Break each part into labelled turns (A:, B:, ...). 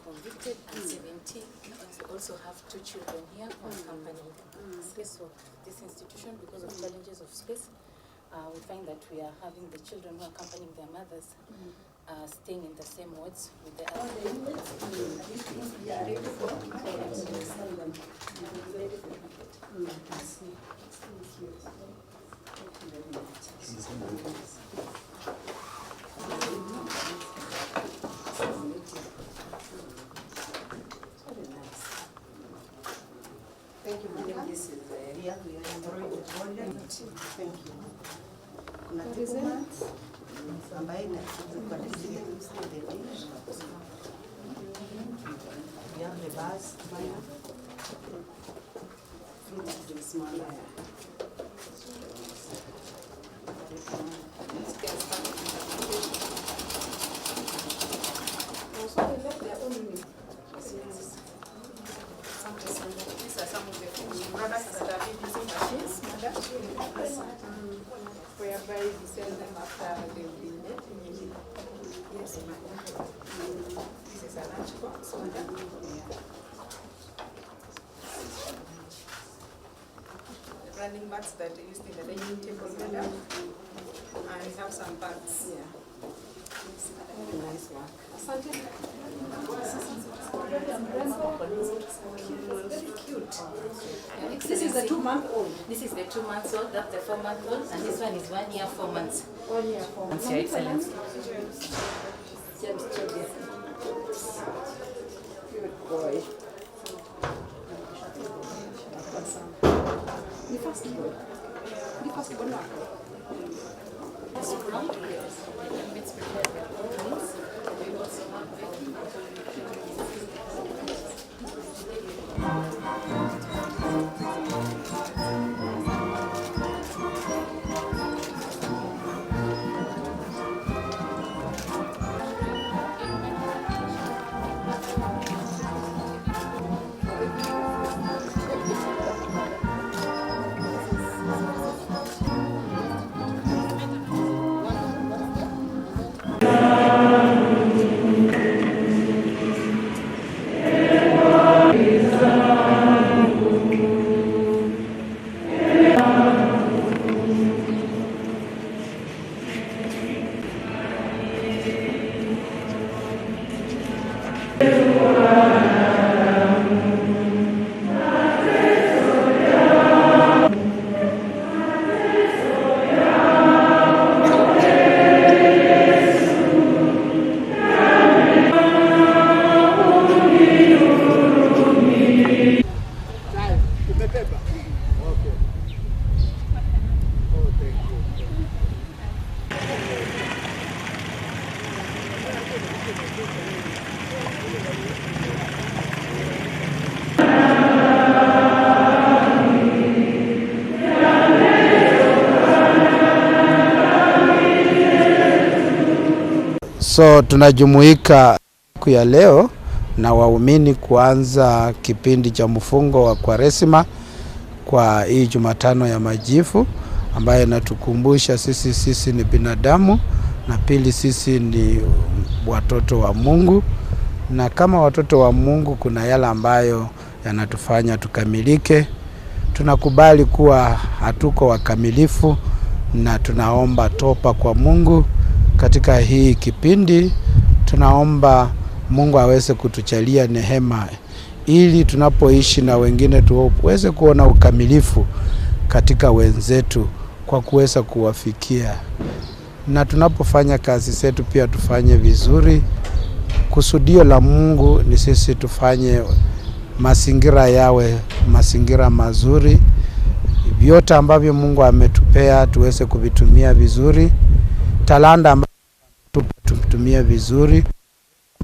A: Convicted and 17. We also have 2 children here who are accompanying space. So this institution, because of challenges of space, we find that we are having the children who are accompanying their mothers staying in the same wards with the other.
B: Thank you, madam. This is here. We are embroidered golden. Thank you. Kuna coconut ambaye inakuwa zile the dish. We have the bars. Fruit is smaller.
A: Products that are being using machines, whereby we sell them after they've been made. Yes, this is a lunch box. The running mats that are used in the dining table, madam. And we have some bags.
B: Yeah. Nice work.
A: Very cute.
B: This is the 2-month-old.
A: This is the 2-month-old, that's the 4-month-old, and this one is 1 year, 4 months.
B: 1 year, 4 months.
A: Your Excellency.
B: Good boy. The first one. The first one.
A: Let's prepare their own meals. We also have baking.
C: So tunajumuika siku ya leo na waumini kuanza kipindi cha mfungo wa Kwaresima kwa hii Jumatano ya Majivu, ambayo inatukumbusha sisi ni binadamu, na pili sisi ni watoto wa Mungu, na kama watoto wa Mungu kuna yale ambayo yanatufanya tukamilike. Tunakubali kuwa hatuko wakamilifu na tunaomba toba kwa Mungu. Katika hii kipindi tunaomba Mungu aweze kutujalia neema ili tunapoishi na wengine tuweze kuona ukamilifu katika wenzetu kwa kuweza kuwafikia. Na tunapofanya kazi zetu pia tufanye vizuri. Kusudio la Mungu ni sisi tufanye mazingira yawe mazingira mazuri. Vyote ambavyo Mungu ametupea tuweze kuvitumia vizuri. Talanta ambayo tutumie vizuri,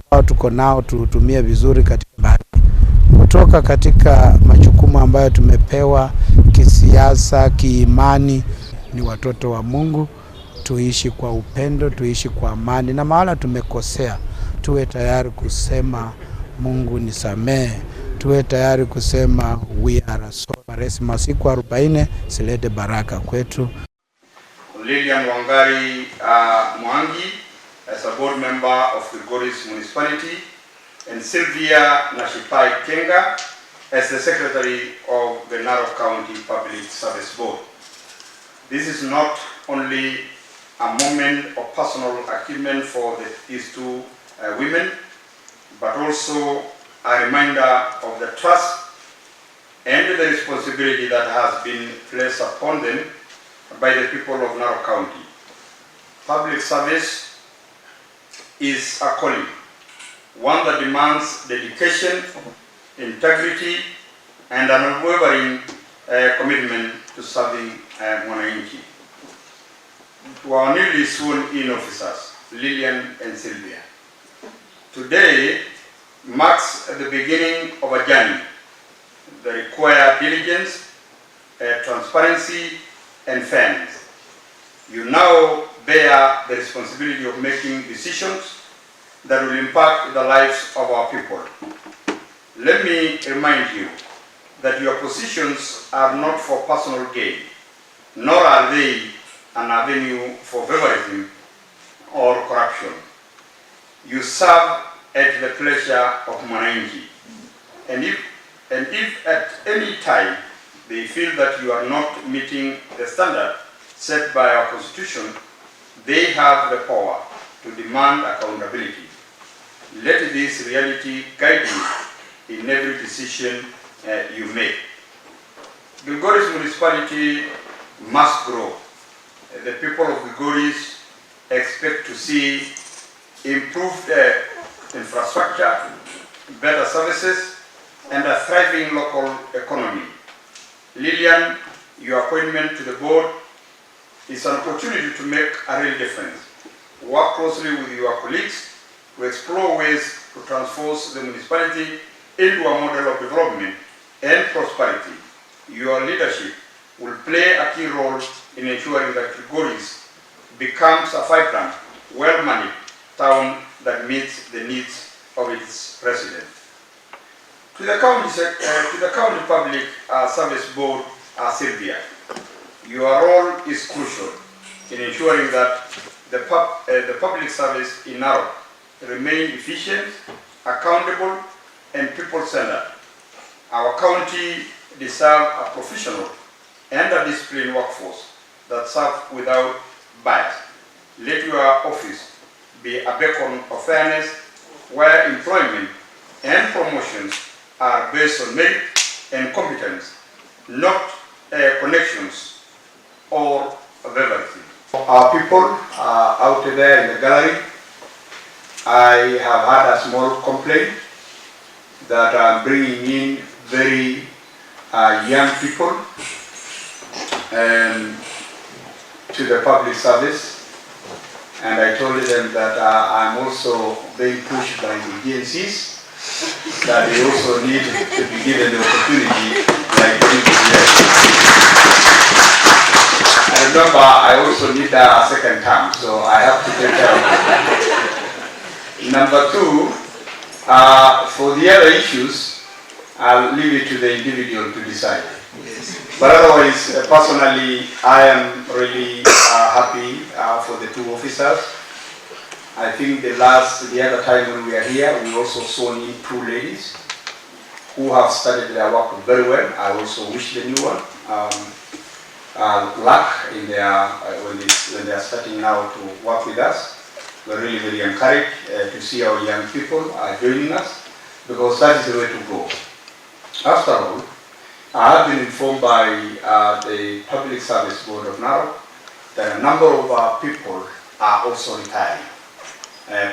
C: ambao tuko nao tutumie vizuri katika mbali. Kutoka katika majukumu ambayo tumepewa kisiasa, kiimani, ni watoto wa Mungu, tuishi kwa upendo, tuishi kwa amani, na mahala tumekosea tuwe tayari kusema Mungu nisamehe, tuwe tayari kusema we are sorry. Kwaresima siku 40 silete baraka kwetu.
D: Lilian Wangari Mwangi as a board member of the Goris municipality, and Sylvia Nashipai Kenga as the secretary of the Narok County Public Service Board. This is not only a moment of personal achievement for these two women, but also a reminder of the trust and the responsibility that has been placed upon them by the people of Narok County. Public service is a calling, one that demands dedication, integrity, and an unwavering commitment to serving Mwananchi. To our newly sworn-in officers, Lilian and Sylvia, today marks the beginning of a journey that requires diligence, transparency, and fairness. You now bear the responsibility of making decisions that will impact the lives of our people. Let me remind you that your positions are not for personal gain, nor are they an avenue for favorism or corruption. You serve at the pleasure of Mwananchi, and if at any time they feel that you are not meeting the standard set by our Constitution, they have the power to demand accountability. Let this reality guide you in every decision you make. The Goris municipality must grow. The people of the Goris expect to see improved infrastructure, better services, and a thriving local economy. Lilian, your appointment to the board is an opportunity to make a real difference. Work closely with your colleagues to explore ways to transform the municipality into a model of development and prosperity. Your leadership will play a key role in ensuring that Goris becomes a vibrant, well-managed town that meets the needs of its residents. To the County Public Service Board, Sylvia, your role is crucial in ensuring that the public service in Narok remain efficient, accountable, and people-centered. Our county deserves a professional and a disciplined workforce that serve without bias. Let your office be a beacon of fairness where employment and promotions are based on merit and competence, not connections or favouritism. Our people out there in the gallery, I have had a small complaint that I'm bringing in very young people to the public service, and I told them that I'm also being pushed by the agencies that they also need to be given the opportunity like anybody else. And remember, I also need a second term, so I have to take care of it. Number two, for the other issues, I'll leave it to the individual to decide. But otherwise, personally, I am really happy for the two officers. I think the other time when we were here, we also saw two ladies who have started their work very well. I also wish the new one luck in their when they are starting now to work with us. We're really very encouraged to see our young people joining us, because that is the way to go. After all, I have been informed by the Public Service Board of Narok that a number of our people are also retiring,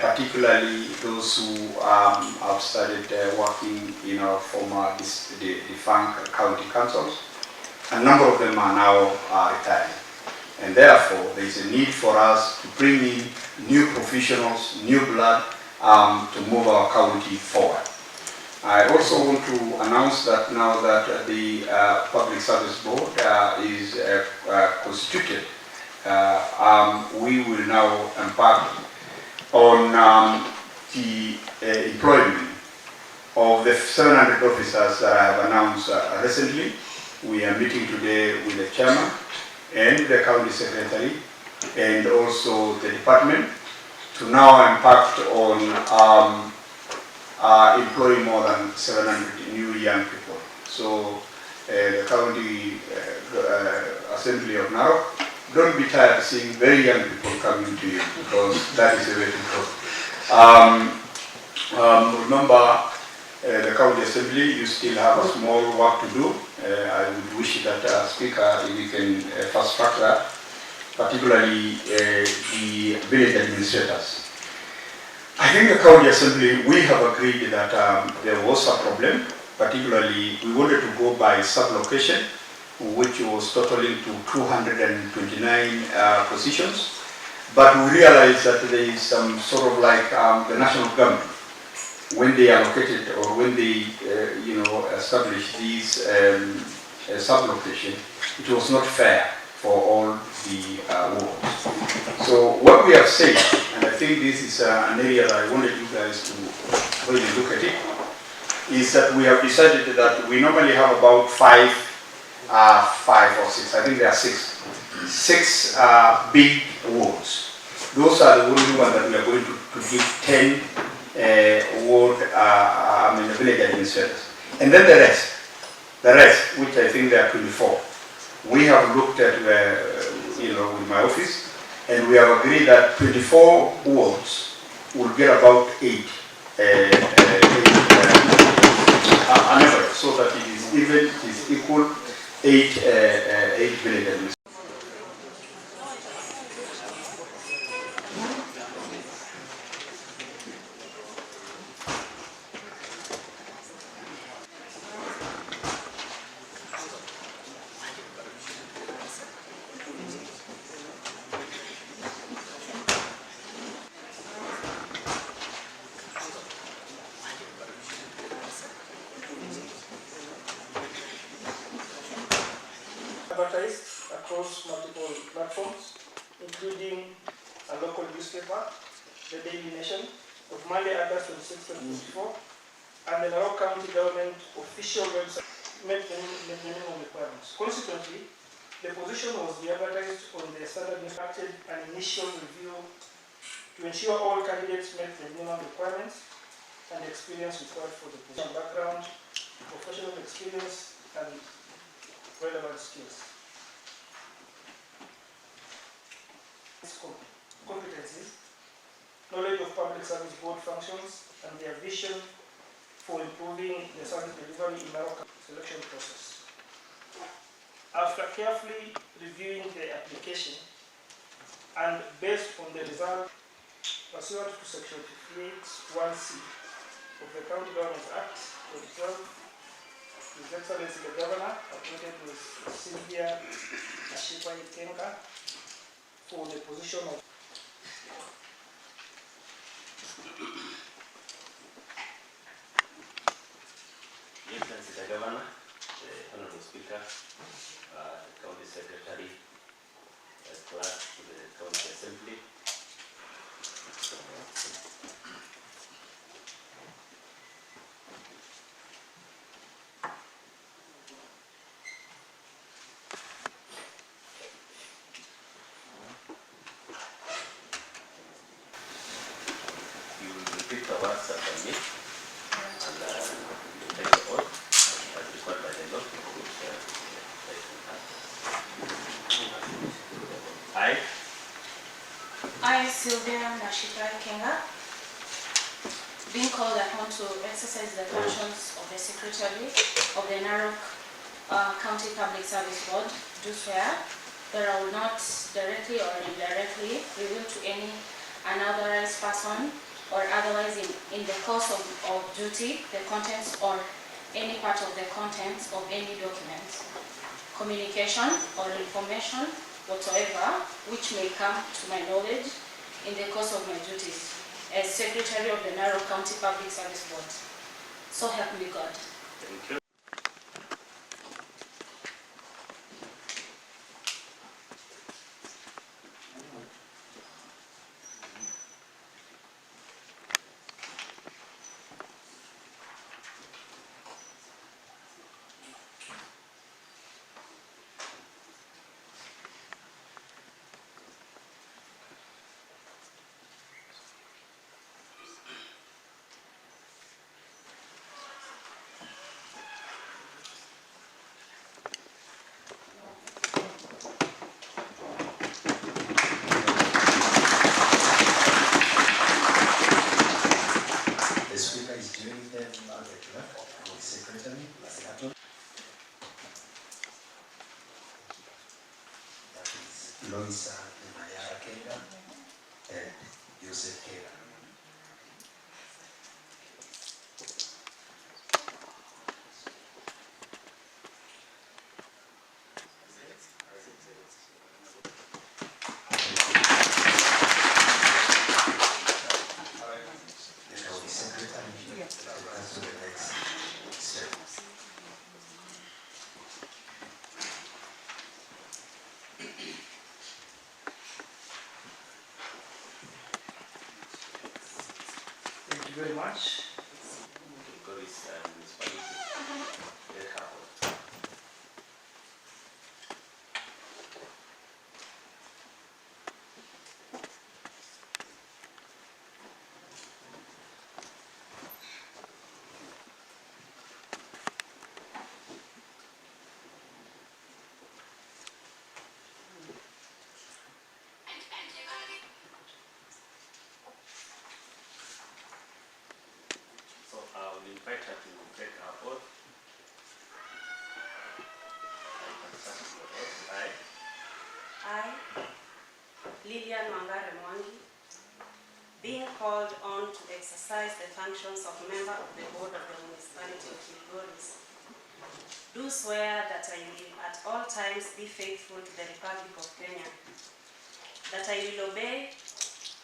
D: particularly those who have started working in our former defunct county councils. A number of them are now retiring, and therefore there is a need for us to bring in new professionals, new blood to move our county forward. I also want to announce that now that the Public Service Board is constituted, we will now embark on the employment of the 700 officers that I have announced recently. We are meeting today with the chairman and the county secretary and also the department to now embark on employing more than 700 new young people. So the county assembly of Narok, don't be tired of seeing very young people coming to you, because that is the way to go. Remember, the county assembly, you still have a small work to do. I would wish that Speaker, if you can fast track that, particularly the village administrators. I think the county assembly, we have agreed that there was a problem. Particularly, we wanted to go by sub-location, which was totaling to 229 positions. But we realized that there is some sort of like the national government, when they allocated or when they established these sub-location, it was not fair for all the wards. So what we have said, and I think this is an area that I wanted you guys to really look at it, is that we have decided that we normally have about five or six, I think there are six big wards. Those are the only ones that we are going to give 10 ward, the village administrators. And then the rest, which I think there are 24. We have looked at, with my office, and we have agreed that 24 wards will get about 8 an average, so that it is even, it is equal 8 village administrators.
E: Advertised across multiple platforms, including a local newspaper, the Daily Nation, of Monday, August 26 and 24, and the Narok County Government official website met the minimum requirements. Consequently, the position was re-advertised on the Standard News, acted an initial review to ensure all candidates met the minimum requirements and the experience required for the position, background, professional experience, and relevant skills. Competencies, knowledge of public service board functions, and their vision for improving the service delivery in our selection process. After carefully reviewing the application and based on the result pursuant to Section 58(1)(c) of the County Government Act 2012, His Excellency the Governor appointed Ms. Maisha for the position of
F: Excellency the Governor, the Honorable Speaker, the County Secretary, clerk to the County Assembly. You will repeat the words after me, and you take the oath as required by the law.
A: I, Sylvia Maisha, being called upon to exercise the functions of the Secretary of the Narok County Public Service Board, do swear that I will not directly or indirectly reveal to any unauthorized person or otherwise in the course of duty the contents or any part of the contents of any document, communication or information whatsoever which may come to my knowledge in the course of my duties as Secretary of the Narok County Public Service Board. So help me God.
F: Thank you.
G: Secretary, Racheal. That is Loisa Mayara Kega and Joseph Kega.
E: Thank you very much.
F: Goris municipality. Very happy. So I will invite her to take our oath.
H: I, Lilian Mwangi, being called on to exercise the functions of member of the board of the municipality of Kilgoris, do swear that I will at all times be faithful to the Republic of Kenya, that I will obey,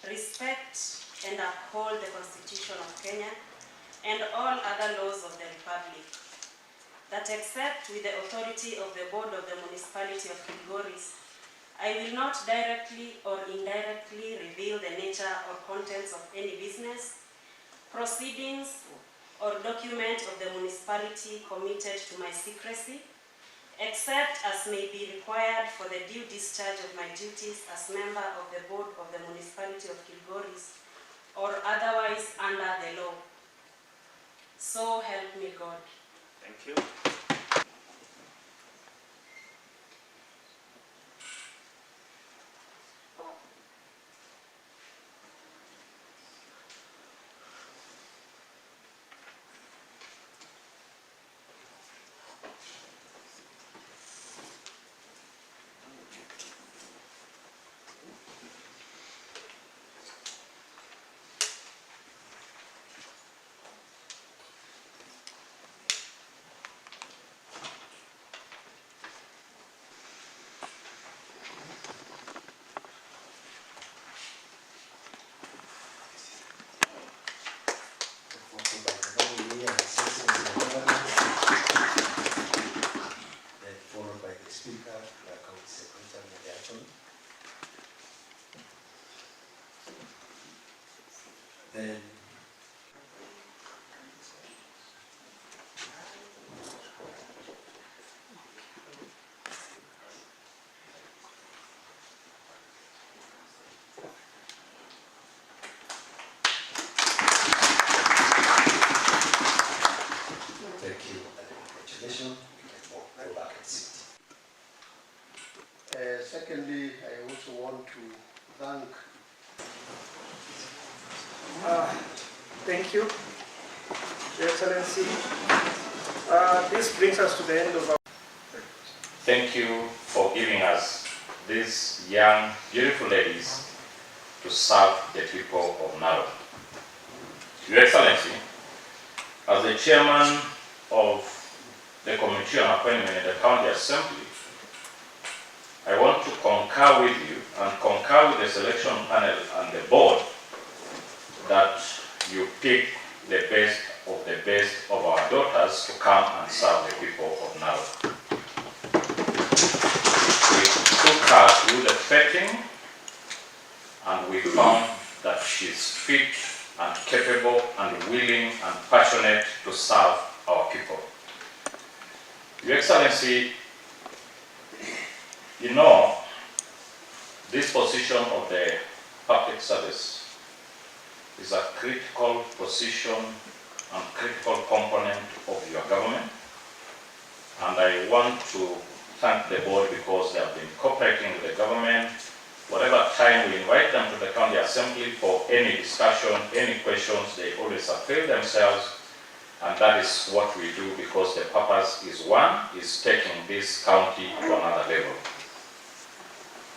H: respect, and uphold the Constitution of Kenya and all other laws of the Republic, that except with the authority of the board of the municipality of Kilgoris, I will not directly or indirectly reveal the nature or contents of any business, proceedings, or document of the municipality committed to my secrecy, except as may be required for the due discharge of my duties as member of the board of the municipality of Kilgoris, or otherwise under the law. So help me God.
F: Thank you.
G: Then followed by the Speaker, the County Secretary, Racheal. Then thank you and congratulations. We can go back and sit.
I: Secondly, I also want to thank
E: Thank you, Your Excellency. This brings us to the end of our...
J: Thank you for giving us these young, beautiful ladies to serve the people of Narok. Your Excellency, as the chairman of the Committee on Appointment in the County Assembly, I want to concur with you and concur with the selection panel and the board that you pick the best of our daughters to come and serve the people of Narok. We took her through the vetting and we found that she's fit and capable and willing and passionate to serve our people. Your Excellency, you know, this position of the public service is a critical position and critical component of your government. And I want to thank the board because they have been cooperating with the government. Whatever time we invite them to the county assembly for any discussion, any questions, they always avail themselves And that is what we do because the purpose is one, is taking this county to another level.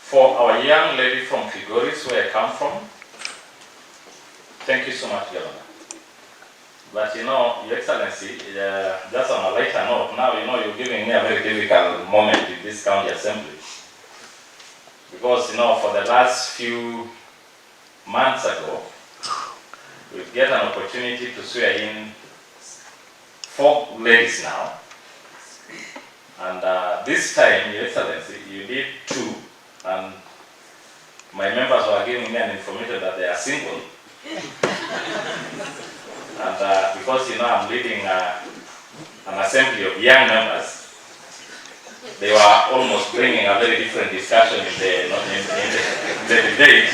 J: For our young lady from Kilgoris, where I come from, thank you so much, Governor. But Your Excellency, just on a lighter note, now you're giving me a very difficult moment in this county assembly. Because for the last few months ago, we get an opportunity to swear in 4 ladies now. And this time, Your Excellency, you did 2. And my members were giving me an information that they are single. And because I'm leading an assembly of young members, they were almost bringing a very different discussion in the debate.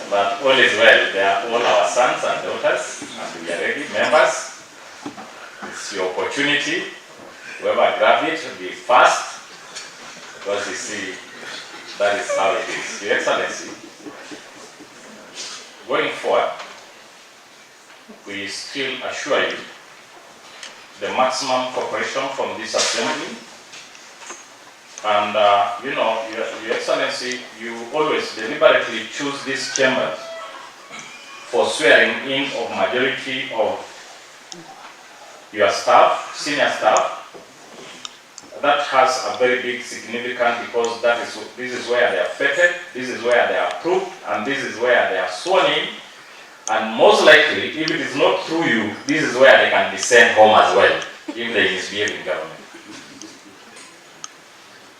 J: But all is well. They are all our sons and daughters, and we are ready. Members, it's your opportunity. Whoever grab it, be fast, because you see, that is how it is. Your Excellency, going forward, we still assure you the maximum cooperation from this assembly. And Your Excellency, you always deliberately choose these chambers for swearing in of majority of your staff, senior staff. That has a very big significance because this is where they are vetted, this is where they are approved, and this is where they are sworn in. And most likely, if it is not through you, this is where they can be sent home as well, if they misbehave in government.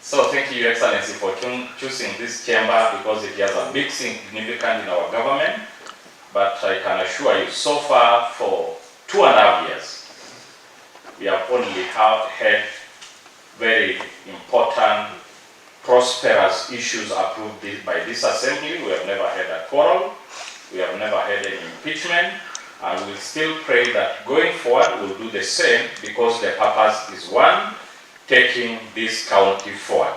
J: So thank you, Your Excellency, for choosing this chamber because it has a big significance in our government. But I can assure you, so far for 2.5 years, we have only had very important, prosperous issues approved by this assembly. We have never had a quarrel. We have never had any impeachment. And we still pray that going forward, we'll do the same because the purpose is one, taking this county forward.